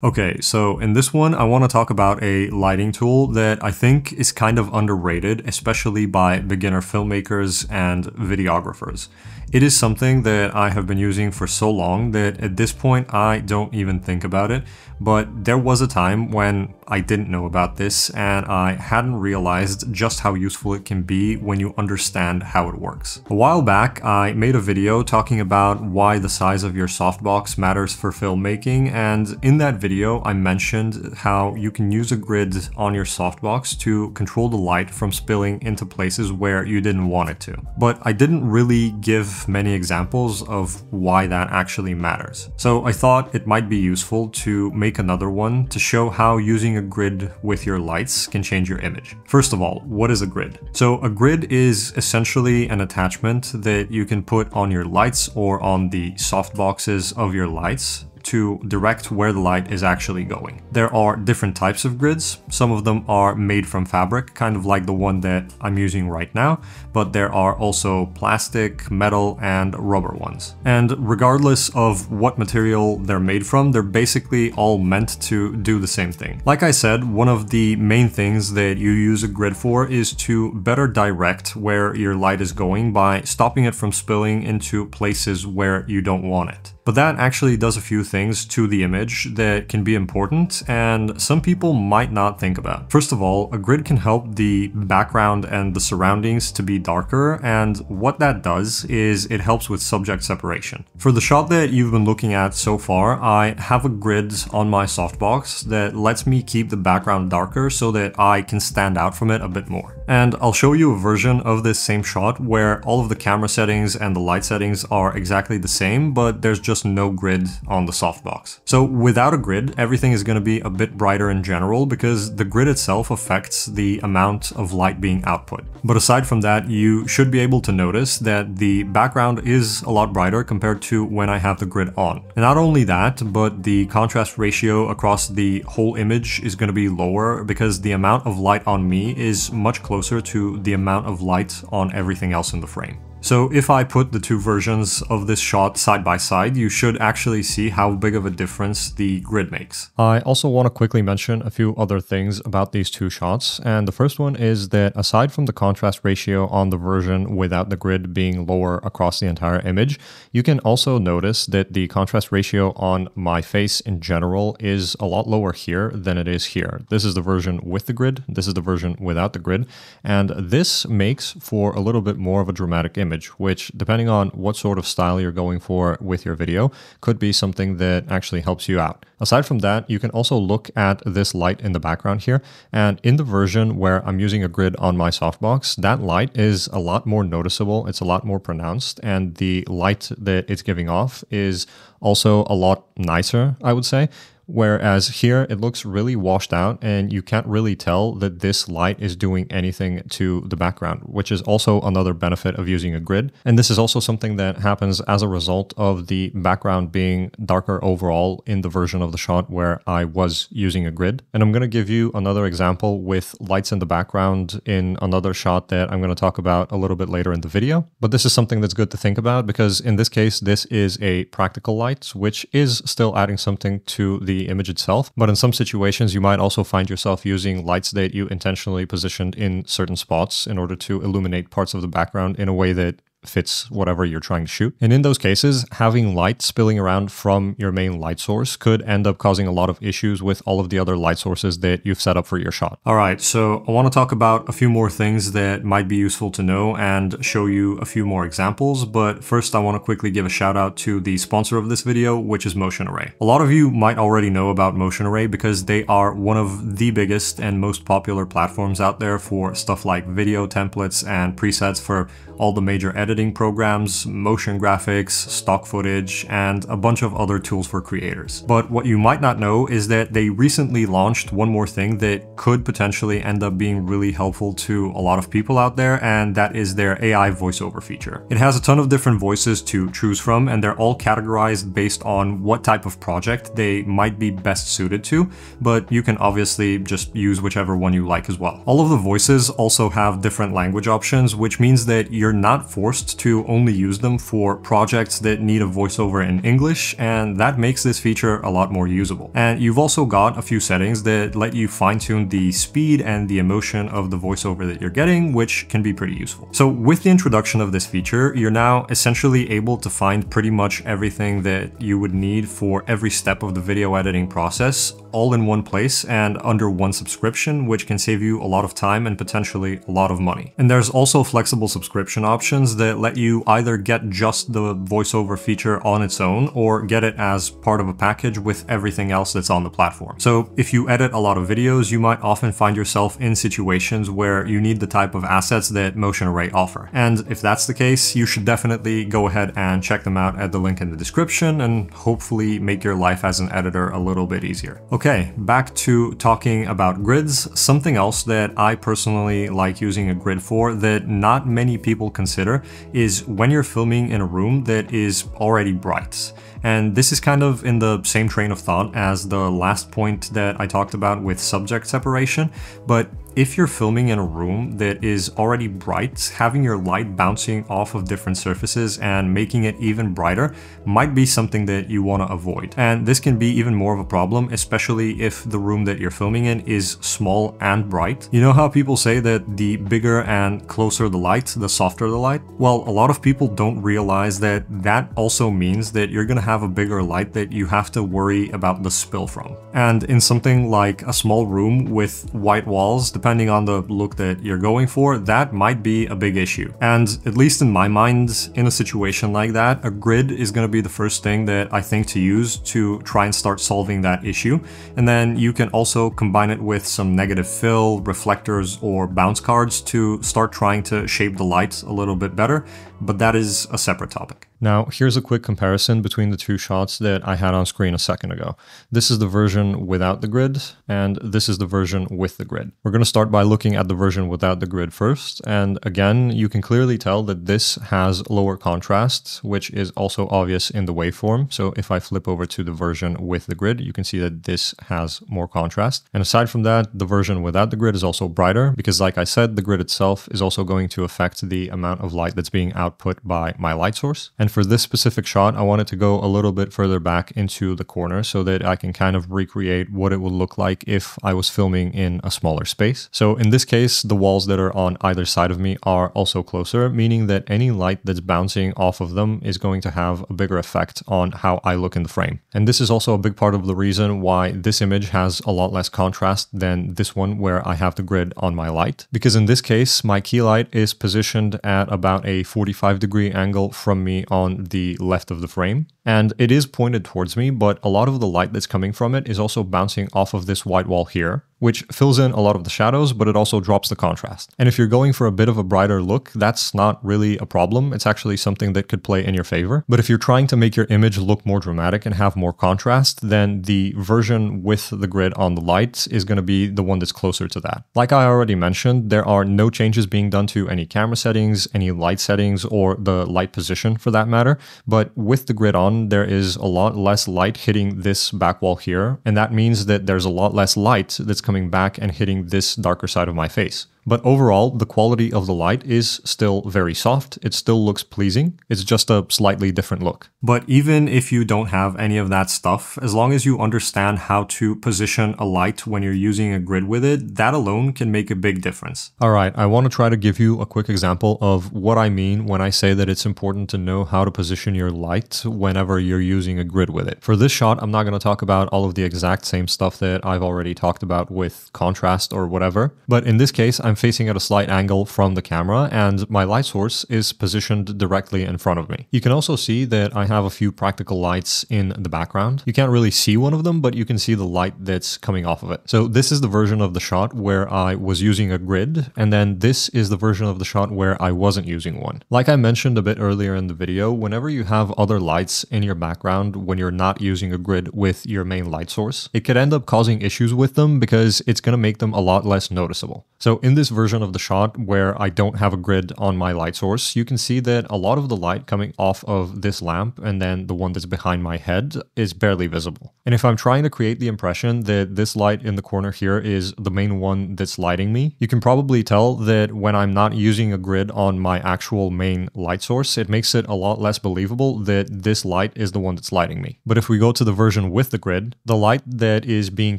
Okay, so in this one, I want to talk about a lighting tool that I think is kind of underrated, especially by beginner filmmakers and videographers. It is something that I have been using for so long that at this point I don't even think about it, but there was a time when I didn't know about this and I hadn't realized just how useful it can be when you understand how it works. A while back, I made a video talking about why the size of your softbox matters for filmmaking, and in that video I mentioned how you can use a grid on your softbox to control the light from spilling into places where you didn't want it to. But I didn't really give many examples of why that actually matters. So I thought it might be useful to make another one to show how using a grid with your lights can change your image. First of all, what is a grid? So a grid is essentially an attachment that you can put on your lights or on the softboxes of your lights to direct where the light is actually going. There are different types of grids. Some of them are made from fabric, kind of like the one that I'm using right now, but there are also plastic, metal, and rubber ones. And regardless of what material they're made from, they're basically all meant to do the same thing. Like I said, one of the main things that you use a grid for is to better direct where your light is going by stopping it from spilling into places where you don't want it. But that actually does a few things to the image that can be important and some people might not think about. First of all, a grid can help the background and the surroundings to be darker, and what that does is it helps with subject separation. For the shot that you've been looking at so far, I have a grid on my softbox that lets me keep the background darker so that I can stand out from it a bit more. And I'll show you a version of this same shot where all of the camera settings and the light settings are exactly the same, but there's just no grid on the softbox. So without a grid, everything is going to be a bit brighter in general because the grid itself affects the amount of light being output. But aside from that, you should be able to notice that the background is a lot brighter compared to when I have the grid on. And not only that, but the contrast ratio across the whole image is going to be lower because the amount of light on me is much closer to the amount of light on everything else in the frame. So if I put the two versions of this shot side by side, you should actually see how big of a difference the grid makes. I also want to quickly mention a few other things about these two shots, and the first one is that aside from the contrast ratio on the version without the grid being lower across the entire image, you can also notice that the contrast ratio on my face in general is a lot lower here than it is here. This is the version with the grid, this is the version without the grid, and this makes for a little bit more of a dramatic image, which, depending on what sort of style you're going for with your video, could be something that actually helps you out. Aside from that, you can also look at this light in the background here, and in the version where I'm using a grid on my softbox, that light is a lot more noticeable, it's a lot more pronounced, and the light that it's giving off is also a lot nicer, I would say. Whereas here it looks really washed out and you can't really tell that this light is doing anything to the background, which is also another benefit of using a grid. And this is also something that happens as a result of the background being darker overall in the version of the shot where I was using a grid. And I'm going to give you another example with lights in the background in another shot that I'm going to talk about a little bit later in the video. But this is something that's good to think about because in this case, this is a practical light, which is still adding something to the image itself, but in some situations you might also find yourself using lights that you intentionally positioned in certain spots in order to illuminate parts of the background in a way that fits whatever you're trying to shoot. And in those cases, having light spilling around from your main light source could end up causing a lot of issues with all of the other light sources that you've set up for your shot. Alright, so I want to talk about a few more things that might be useful to know and show you a few more examples, but first I want to quickly give a shout out to the sponsor of this video, which is Motion Array. A lot of you might already know about Motion Array because they are one of the biggest and most popular platforms out there for stuff like video templates and presets for all the major editing programs, motion graphics, stock footage, and a bunch of other tools for creators. But what you might not know is that they recently launched one more thing that could potentially end up being really helpful to a lot of people out there, and that is their AI voiceover feature. It has a ton of different voices to choose from, and they're all categorized based on what type of project they might be best suited to, but you can obviously just use whichever one you like as well. All of the voices also have different language options, which means that you're not forced forced to only use them for projects that need a voiceover in English, and that makes this feature a lot more usable. And you've also got a few settings that let you fine-tune the speed and the emotion of the voiceover that you're getting, which can be pretty useful. So with the introduction of this feature, you're now essentially able to find pretty much everything that you would need for every step of the video editing process all in one place and under one subscription, which can save you a lot of time and potentially a lot of money. And there's also flexible subscription options that let you either get just the voiceover feature on its own or get it as part of a package with everything else that's on the platform. So if you edit a lot of videos, you might often find yourself in situations where you need the type of assets that Motion Array offer. And if that's the case, you should definitely go ahead and check them out at the link in the description and hopefully make your life as an editor a little bit easier. Okay, back to talking about grids. Something else that I personally like using a grid for that not many people consider is when you're filming in a room that is already bright. And this is kind of in the same train of thought as the last point that I talked about with subject separation, but if you're filming in a room that is already bright, having your light bouncing off of different surfaces and making it even brighter might be something that you want to avoid. And this can be even more of a problem, especially if the room that you're filming in is small and bright. You know how people say that the bigger and closer the light, the softer the light? Well, a lot of people don't realize that that also means that you're going to have a bigger light that you have to worry about the spill from. And in something like a small room with white walls, depending on the look that you're going for, that might be a big issue. And at least in my mind, in a situation like that, a grid is going to be the first thing that I think to use to try and start solving that issue. And then you can also combine it with some negative fill, reflectors, or bounce cards to start trying to shape the light a little bit better, but that is a separate topic. Now, here's a quick comparison between the two shots that I had on screen a second ago. This is the version without the grid, and this is the version with the grid. We're going to start by looking at the version without the grid first, and again, you can clearly tell that this has lower contrast, which is also obvious in the waveform. So if I flip over to the version with the grid, you can see that this has more contrast. And aside from that, the version without the grid is also brighter, because like I said, the grid itself is also going to affect the amount of light that's being output by my light source. And for this specific shot, I wanted to go a little bit further back into the corner so that I can kind of recreate what it would look like if I was filming in a smaller space. So in this case, the walls that are on either side of me are also closer, meaning that any light that's bouncing off of them is going to have a bigger effect on how I look in the frame. And this is also a big part of the reason why this image has a lot less contrast than this one where I have the grid on my light. Because in this case, my key light is positioned at about a 45-degree angle from me on the left of the frame. And it is pointed towards me, but a lot of the light that's coming from it is also bouncing off of this white wall here, which fills in a lot of the shadows, but it also drops the contrast. And if you're going for a bit of a brighter look, that's not really a problem. It's actually something that could play in your favor. But if you're trying to make your image look more dramatic and have more contrast, then the version with the grid on the light is going to be the one that's closer to that. Like I already mentioned, there are no changes being done to any camera settings, any light settings, or the light position for that matter. But with the grid on, there is a lot less light hitting this back wall here. And that means that there's a lot less light that's coming back and hitting this darker side of my face. But overall, the quality of the light is still very soft. It still looks pleasing. It's just a slightly different look. But even if you don't have any of that stuff, as long as you understand how to position a light when you're using a grid with it, that alone can make a big difference. All right, I want to try to give you a quick example of what I mean when I say that it's important to know how to position your light whenever you're using a grid with it. For this shot, I'm not going to talk about all of the exact same stuff that I've already talked about with contrast or whatever. But in this case, I'm facing at a slight angle from the camera and my light source is positioned directly in front of me. You can also see that I have a few practical lights in the background. You can't really see one of them, but you can see the light that's coming off of it. So this is the version of the shot where I was using a grid, and then this is the version of the shot where I wasn't using one. Like I mentioned a bit earlier in the video, whenever you have other lights in your background when you're not using a grid with your main light source, it could end up causing issues with them because it's going to make them a lot less noticeable. So in this version of the shot where I don't have a grid on my light source, you can see that a lot of the light coming off of this lamp and then the one that's behind my head is barely visible. And if I'm trying to create the impression that this light in the corner here is the main one that's lighting me, you can probably tell that when I'm not using a grid on my actual main light source, it makes it a lot less believable that this light is the one that's lighting me. But if we go to the version with the grid, the light that is being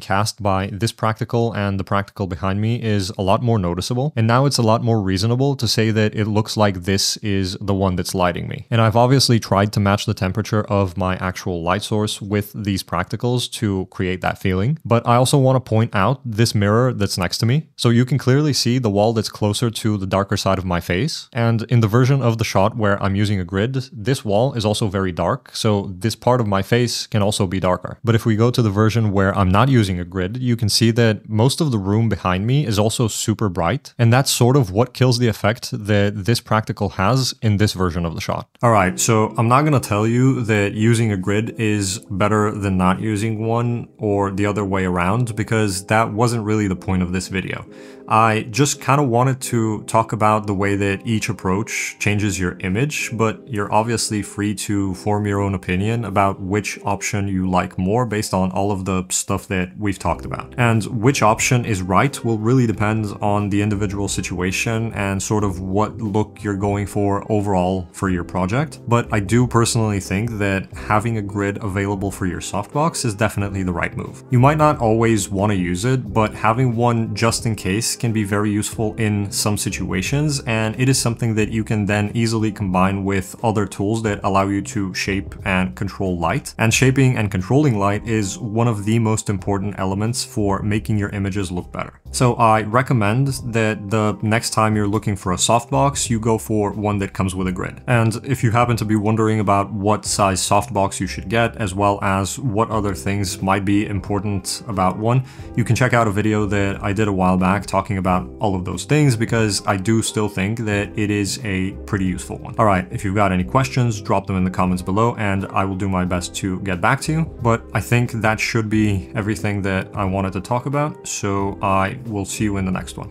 cast by this practical and the practical behind me is a lot more noticeable. And now it's a lot more reasonable to say that it looks like this is the one that's lighting me. And I've obviously tried to match the temperature of my actual light source with these practicals to create that feeling. But I also want to point out this mirror that's next to me. So you can clearly see the wall that's closer to the darker side of my face. And in the version of the shot where I'm using a grid, this wall is also very dark. So this part of my face can also be darker. But if we go to the version where I'm not using a grid, you can see that most of the room behind me is also super bright. And that's sort of what kills the effect that this practical has in this version of the shot. All right, so I'm not going to tell you that using a grid is better than not using one or the other way around, because that wasn't really the point of this video. I just kind of wanted to talk about the way that each approach changes your image, but you're obviously free to form your own opinion about which option you like more based on all of the stuff that we've talked about. And which option is right will really depend on the individual situation and sort of what look you're going for overall for your project. But I do personally think that having a grid available for your softbox is definitely the right move. You might not always want to use it, but having one just in case can be very useful in some situations, and it is something that you can then easily combine with other tools that allow you to shape and control light. And shaping and controlling light is one of the most important elements for making your images look better. So I recommend that the next time you're looking for a softbox, you go for one that comes with a grid. And if you happen to be wondering about what size softbox you should get, as well as what other things might be important about one, you can check out a video that I did a while back talking about all of those things, because I do still think that it is a pretty useful one. All right, if you've got any questions, drop them in the comments below and I will do my best to get back to you. But I think that should be everything that I wanted to talk about, so I will see you in the next one.